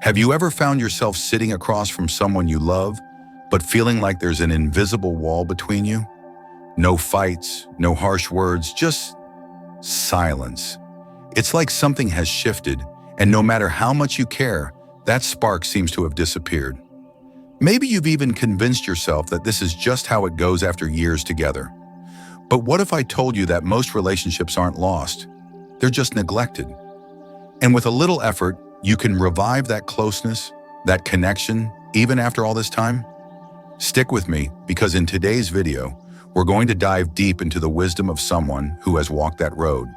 Have you ever found yourself sitting across from someone you love, but feeling like there's an invisible wall between you? No fights, no harsh words, just silence. It's like something has shifted, and no matter how much you care, that spark seems to have disappeared. Maybe you've even convinced yourself that this is just how it goes after years together. But what if I told you that most relationships aren't lost? They're just neglected. And with a little effort, you can revive that closeness, that connection, even after all this time? Stick with me, because in today's video, we're going to dive deep into the wisdom of someone who has walked that road.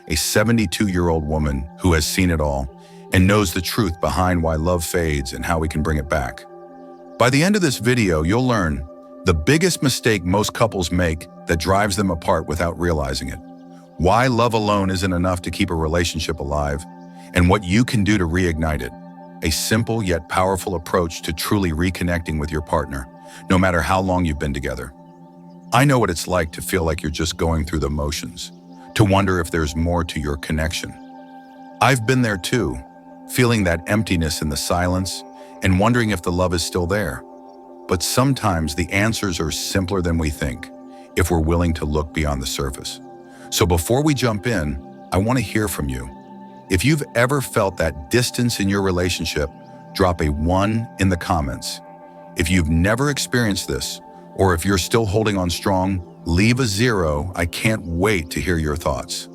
A 72-year-old woman who has seen it all and knows the truth behind why love fades and how we can bring it back. By the end of this video, you'll learn the biggest mistake most couples make that drives them apart without realizing it, why love alone isn't enough to keep a relationship alive, and what you can do to reignite it. A simple yet powerful approach to truly reconnecting with your partner, no matter how long you've been together. I know what it's like to feel like you're just going through the motions, to wonder if there's more to your connection. I've been there too, feeling that emptiness in the silence and wondering if the love is still there. But sometimes the answers are simpler than we think, if we're willing to look beyond the surface. So before we jump in, I want to hear from you. If you've ever felt that distance in your relationship, drop a 1 in the comments. If you've never experienced this, or if you're still holding on strong, leave a 0. I can't wait to hear your thoughts.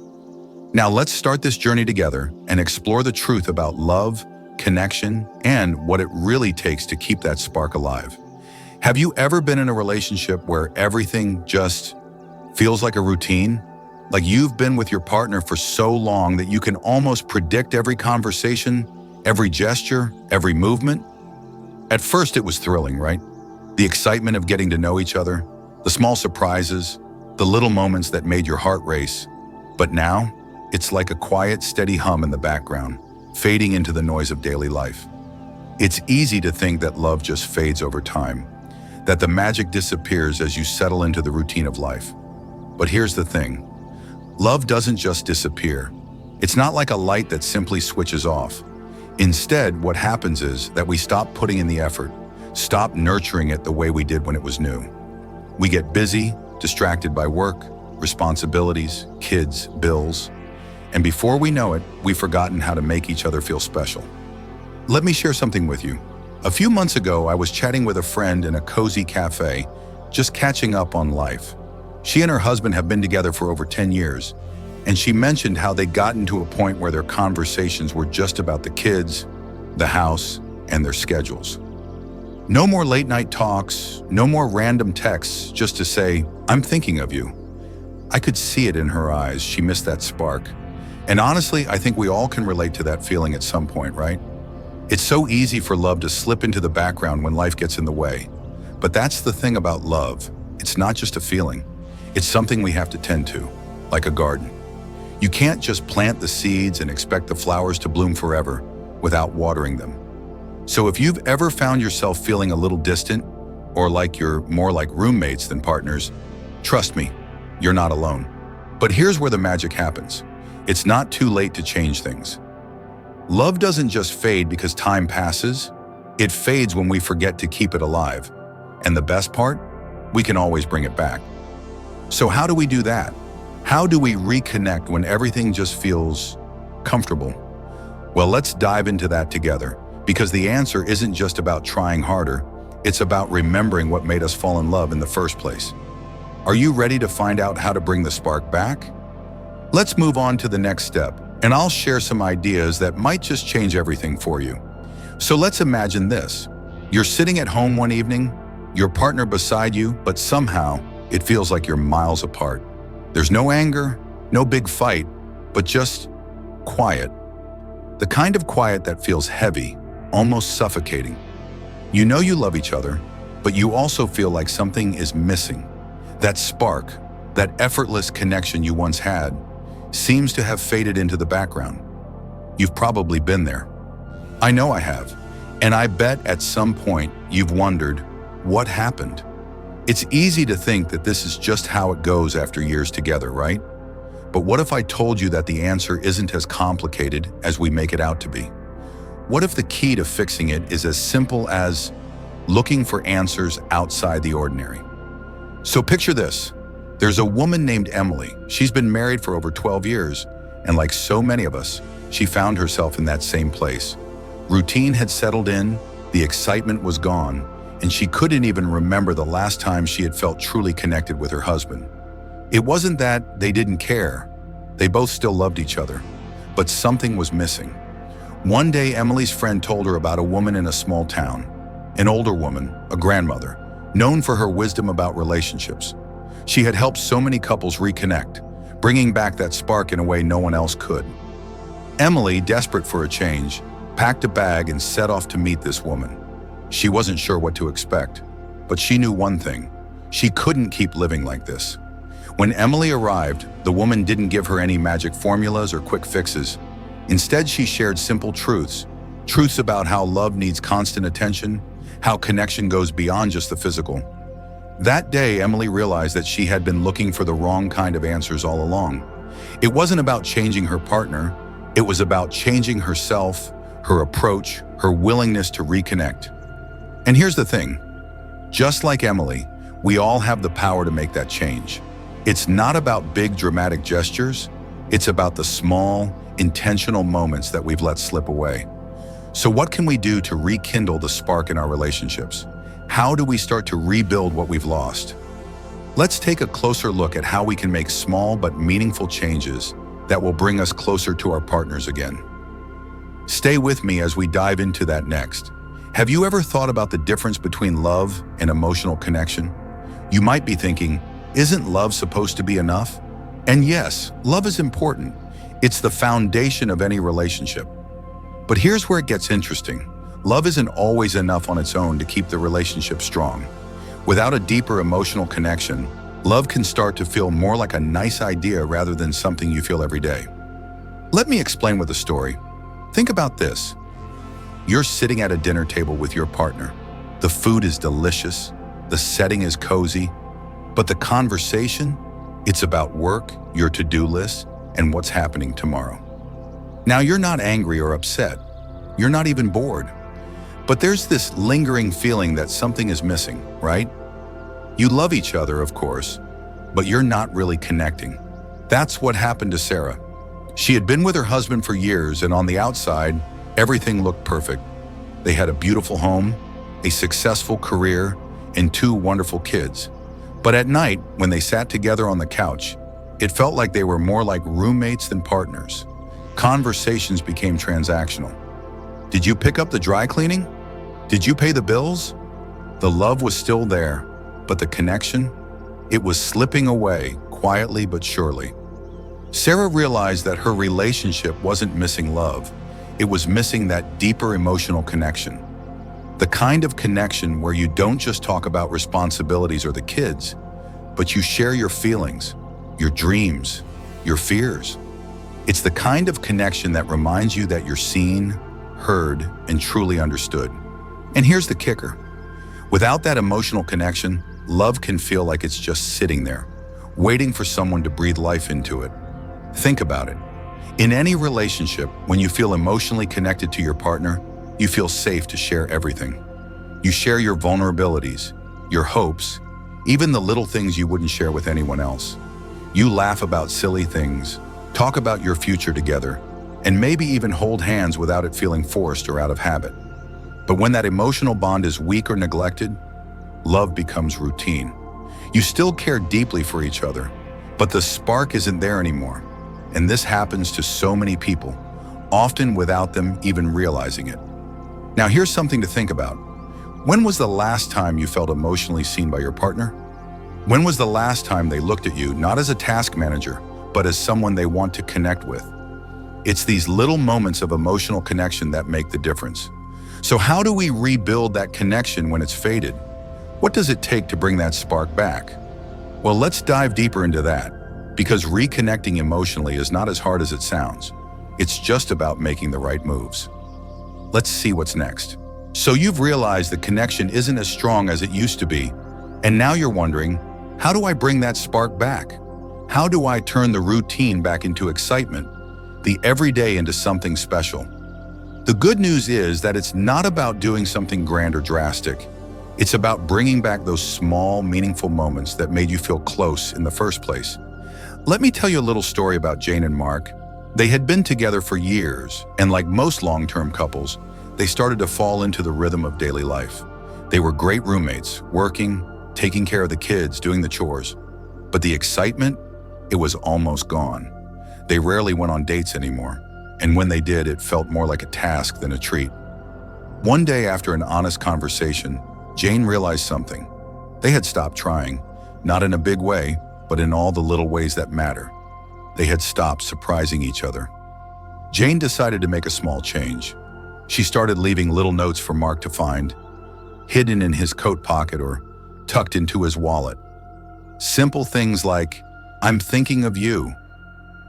Now let's start this journey together and explore the truth about love, connection, and what it really takes to keep that spark alive. Have you ever been in a relationship where everything just feels like a routine? Like you've been with your partner for so long that you can almost predict every conversation, every gesture, every movement? At first it was thrilling, right? The excitement of getting to know each other, the small surprises, the little moments that made your heart race. But now, it's like a quiet, steady hum in the background, fading into the noise of daily life. It's easy to think that love just fades over time, that the magic disappears as you settle into the routine of life. But here's the thing. Love doesn't just disappear. It's not like a light that simply switches off. Instead, what happens is that we stop putting in the effort, stop nurturing it the way we did when it was new. We get busy, distracted by work, responsibilities, kids, bills, and before we know it, we've forgotten how to make each other feel special. Let me share something with you. A few months ago, I was chatting with a friend in a cozy cafe, just catching up on life. She and her husband have been together for over 10 years, and she mentioned how they'd gotten to a point where their conversations were just about the kids, the house, and their schedules. No more late night talks, no more random texts just to say, "I'm thinking of you." I could see it in her eyes. She missed that spark. And honestly, I think we all can relate to that feeling at some point, right? It's so easy for love to slip into the background when life gets in the way. But that's the thing about love. It's not just a feeling. It's something we have to tend to, like a garden. You can't just plant the seeds and expect the flowers to bloom forever without watering them. So if you've ever found yourself feeling a little distant, or like you're more like roommates than partners, trust me, you're not alone. But here's where the magic happens. It's not too late to change things. Love doesn't just fade because time passes. It fades when we forget to keep it alive. And the best part? We can always bring it back. So how do we do that? How do we reconnect when everything just feels comfortable? Well, let's dive into that together, because the answer isn't just about trying harder. It's about remembering what made us fall in love in the first place. Are you ready to find out how to bring the spark back? Let's move on to the next step, and I'll share some ideas that might just change everything for you. So let's imagine this. You're sitting at home one evening, your partner beside you, but somehow it feels like you're miles apart. There's no anger, no big fight, but just quiet. The kind of quiet that feels heavy, almost suffocating. You know you love each other, but you also feel like something is missing. That spark, that effortless connection you once had, seems to have faded into the background. You've probably been there. I know I have, and I bet at some point you've wondered, what happened? It's easy to think that this is just how it goes after years together, right? But what if I told you that the answer isn't as complicated as we make it out to be? What if the key to fixing it is as simple as looking for answers outside the ordinary? So picture this. There's a woman named Emily. She's been married for over 12 years, and like so many of us, she found herself in that same place. Routine had settled in, the excitement was gone, and she couldn't even remember the last time she had felt truly connected with her husband. It wasn't that they didn't care. They both still loved each other, but something was missing. One day, Emily's friend told her about a woman in a small town, an older woman, a grandmother, known for her wisdom about relationships. She had helped so many couples reconnect, bringing back that spark in a way no one else could. Emily, desperate for a change, packed a bag and set off to meet this woman. She wasn't sure what to expect, but she knew one thing: she couldn't keep living like this. When Emily arrived, the woman didn't give her any magic formulas or quick fixes. Instead, she shared simple truths about how love needs constant attention, how connection goes beyond just the physical. That day, Emily realized that she had been looking for the wrong kind of answers all along. It wasn't about changing her partner, it was about changing herself, her approach, her willingness to reconnect. And here's the thing, just like Emily, we all have the power to make that change. It's not about big dramatic gestures, it's about the small, intentional moments that we've let slip away. So what can we do to rekindle the spark in our relationships? How do we start to rebuild what we've lost? Let's take a closer look at how we can make small but meaningful changes that will bring us closer to our partners again. Stay with me as we dive into that next. Have you ever thought about the difference between love and emotional connection? You might be thinking, isn't love supposed to be enough? And yes, love is important. It's the foundation of any relationship. But here's where it gets interesting. Love isn't always enough on its own to keep the relationship strong. Without a deeper emotional connection, love can start to feel more like a nice idea rather than something you feel every day. Let me explain with a story. Think about this. You're sitting at a dinner table with your partner. The food is delicious, the setting is cozy, but the conversation, it's about work, your to-do list, and what's happening tomorrow. Now, you're not angry or upset. You're not even bored. But there's this lingering feeling that something is missing, right? You love each other, of course, but you're not really connecting. That's what happened to Sarah. She had been with her husband for years, and on the outside, everything looked perfect. They had a beautiful home, a successful career, and 2 wonderful kids. But at night, when they sat together on the couch, it felt like they were more like roommates than partners. Conversations became transactional. Did you pick up the dry cleaning? Did you pay the bills? The love was still there, but the connection, it was slipping away quietly but surely. Sarah realized that her relationship wasn't missing love. It was missing that deeper emotional connection. The kind of connection where you don't just talk about responsibilities or the kids, but you share your feelings, your dreams, your fears. It's the kind of connection that reminds you that you're seen, heard, and truly understood. And here's the kicker. Without that emotional connection, love can feel like it's just sitting there, waiting for someone to breathe life into it. Think about it. In any relationship, when you feel emotionally connected to your partner, you feel safe to share everything. You share your vulnerabilities, your hopes, even the little things you wouldn't share with anyone else. You laugh about silly things, talk about your future together, and maybe even hold hands without it feeling forced or out of habit. But when that emotional bond is weak or neglected, love becomes routine. You still care deeply for each other, but the spark isn't there anymore. And this happens to so many people, often without them even realizing it. Now, here's something to think about. When was the last time you felt emotionally seen by your partner? When was the last time they looked at you not as a task manager, but as someone they want to connect with? It's these little moments of emotional connection that make the difference. So how do we rebuild that connection when it's faded? What does it take to bring that spark back? Well, let's dive deeper into that, because reconnecting emotionally is not as hard as it sounds. It's just about making the right moves. Let's see what's next. So you've realized the connection isn't as strong as it used to be, and now you're wondering, how do I bring that spark back? How do I turn the routine back into excitement, the everyday into something special? The good news is that it's not about doing something grand or drastic. It's about bringing back those small, meaningful moments that made you feel close in the first place. Let me tell you a little story about Jane and Mark. They had been together for years, and like most long-term couples, they started to fall into the rhythm of daily life. They were great roommates, working, taking care of the kids, doing the chores. But the excitement, it was almost gone. They rarely went on dates anymore, and when they did, it felt more like a task than a treat. One day after an honest conversation, Jane realized something. They had stopped trying, not in a big way, but in all the little ways that matter. They had stopped surprising each other. Jane decided to make a small change. She started leaving little notes for Mark to find, hidden in his coat pocket or tucked into his wallet. Simple things like, "I'm thinking of you,"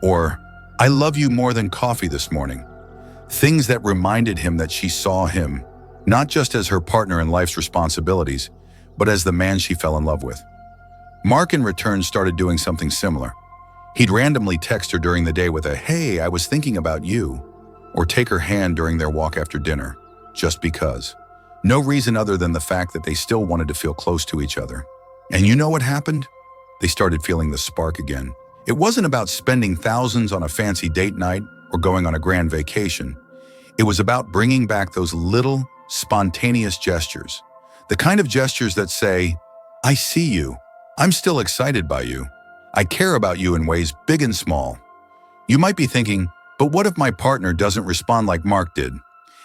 or "I love you more than coffee this morning." Things that reminded him that she saw him, not just as her partner in life's responsibilities, but as the man she fell in love with. Mark in return started doing something similar. He'd randomly text her during the day with a "Hey, I was thinking about you," or take her hand during their walk after dinner, just because. No reason other than the fact that they still wanted to feel close to each other. And you know what happened? They started feeling the spark again. It wasn't about spending thousands on a fancy date night or going on a grand vacation. It was about bringing back those little, spontaneous gestures. The kind of gestures that say, "I see you. I'm still excited by you. I care about you in ways big and small." You might be thinking, but what if my partner doesn't respond like Mark did?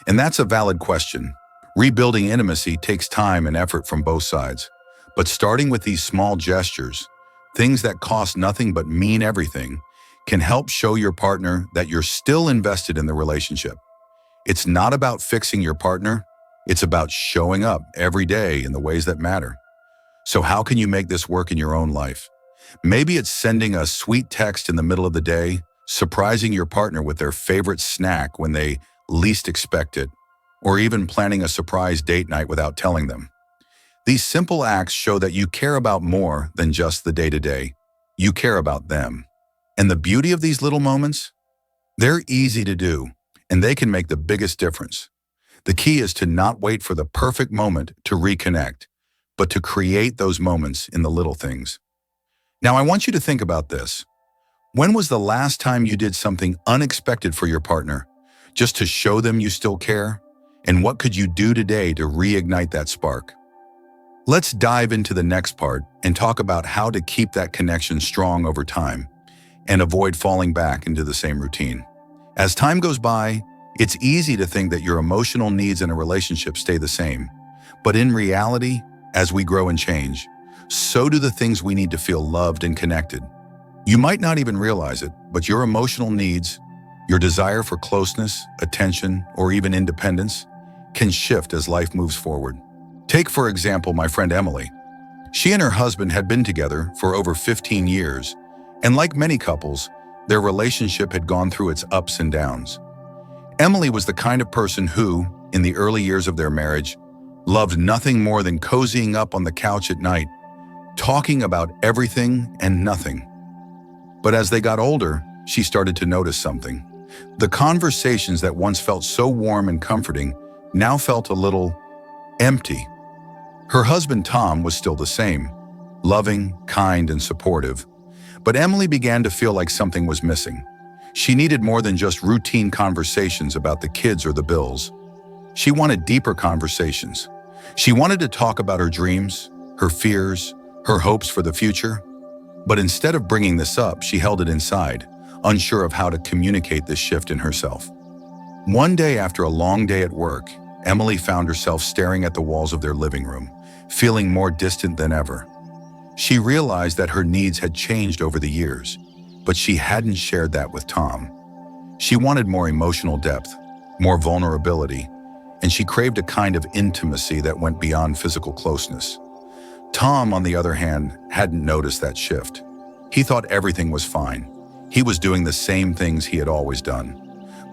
And that's a valid question. Rebuilding intimacy takes time and effort from both sides. But starting with these small gestures, things that cost nothing but mean everything, can help show your partner that you're still invested in the relationship. It's not about fixing your partner. It's about showing up every day in the ways that matter. So how can you make this work in your own life? Maybe it's sending a sweet text in the middle of the day, surprising your partner with their favorite snack when they least expect it, or even planning a surprise date night without telling them. These simple acts show that you care about more than just the day-to-day. You care about them. And the beauty of these little moments? They're easy to do, and they can make the biggest difference. The key is to not wait for the perfect moment to reconnect, but to create those moments in the little things. Now, I want you to think about this. When was the last time you did something unexpected for your partner, just to show them you still care? And what could you do today to reignite that spark? Let's dive into the next part and talk about how to keep that connection strong over time and avoid falling back into the same routine. As time goes by, it's easy to think that your emotional needs in a relationship stay the same. But in reality, as we grow and change, so do the things we need to feel loved and connected. You might not even realize it, but your emotional needs, your desire for closeness, attention, or even independence, can shift as life moves forward. Take, for example, my friend Emily. She and her husband had been together for over 15 years, and like many couples, their relationship had gone through its ups and downs. Emily was the kind of person who, in the early years of their marriage, loved nothing more than cozying up on the couch at night, talking about everything and nothing. But as they got older, she started to notice something. The conversations that once felt so warm and comforting now felt a little empty. Her husband Tom was still the same, loving, kind, and supportive. But Emily began to feel like something was missing. She needed more than just routine conversations about the kids or the bills. She wanted deeper conversations. She wanted to talk about her dreams, her fears, her hopes for the future. But instead of bringing this up, she held it inside, unsure of how to communicate this shift in herself. One day after a long day at work, Emily found herself staring at the walls of their living room, feeling more distant than ever. She realized that her needs had changed over the years, but she hadn't shared that with Tom. She wanted more emotional depth, more vulnerability, and she craved a kind of intimacy that went beyond physical closeness. Tom, on the other hand, hadn't noticed that shift. He thought everything was fine. He was doing the same things he had always done.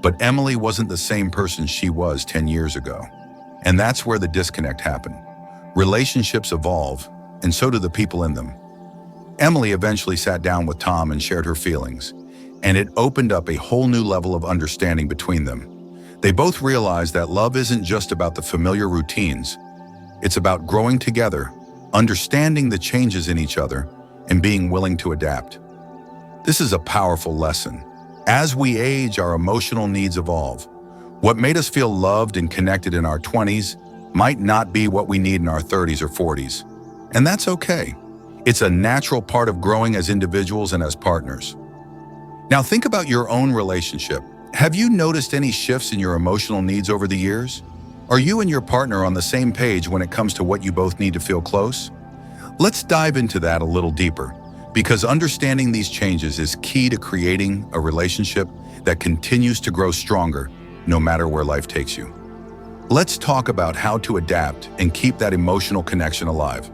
But Emily wasn't the same person she was 10 years ago. And that's where the disconnect happened. Relationships evolve, and so do the people in them. Emily eventually sat down with Tom and shared her feelings, and it opened up a whole new level of understanding between them. They both realize that love isn't just about the familiar routines. It's about growing together, understanding the changes in each other, and being willing to adapt. This is a powerful lesson. As we age, our emotional needs evolve. What made us feel loved and connected in our 20s might not be what we need in our 30s or 40s. And that's okay. It's a natural part of growing as individuals and as partners. Now think about your own relationship. Have you noticed any shifts in your emotional needs over the years? Are you and your partner on the same page when it comes to what you both need to feel close? Let's dive into that a little deeper, because understanding these changes is key to creating a relationship that continues to grow stronger no matter where life takes you. Let's talk about how to adapt and keep that emotional connection alive.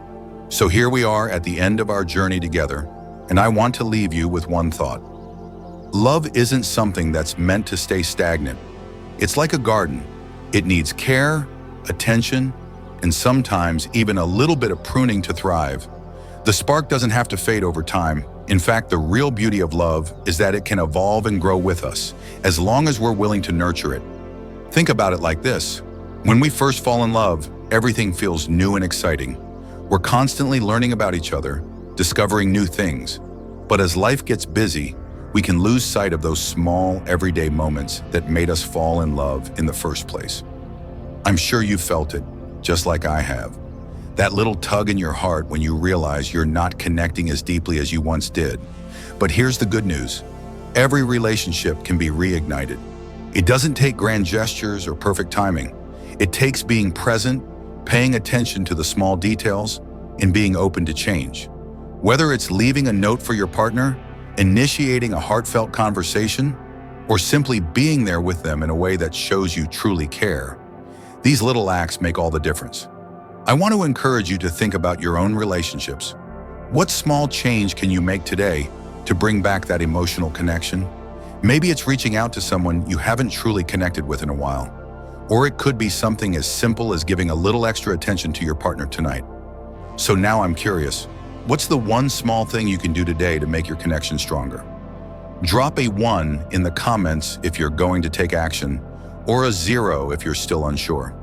So here we are at the end of our journey together, and I want to leave you with one thought. Love isn't something that's meant to stay stagnant. It's like a garden. It needs care, attention, and sometimes even a little bit of pruning to thrive. The spark doesn't have to fade over time. In fact, the real beauty of love is that it can evolve and grow with us, as long as we're willing to nurture it. Think about it like this. When we first fall in love, everything feels new and exciting. We're constantly learning about each other, discovering new things. But as life gets busy, we can lose sight of those small, everyday moments that made us fall in love in the first place. I'm sure you felt it, just like I have. That little tug in your heart when you realize you're not connecting as deeply as you once did. But here's the good news. Every relationship can be reignited. It doesn't take grand gestures or perfect timing. It takes being present, paying attention to the small details, and being open to change. Whether it's leaving a note for your partner, initiating a heartfelt conversation, or simply being there with them in a way that shows you truly care, these little acts make all the difference. I want to encourage you to think about your own relationships. What small change can you make today to bring back that emotional connection? Maybe it's reaching out to someone you haven't truly connected with in a while. Or it could be something as simple as giving a little extra attention to your partner tonight. So now I'm curious, what's the one small thing you can do today to make your connection stronger? Drop a 1 in the comments if you're going to take action, or a 0 if you're still unsure.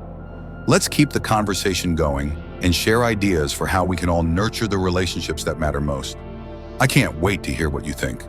Let's keep the conversation going and share ideas for how we can all nurture the relationships that matter most. I can't wait to hear what you think.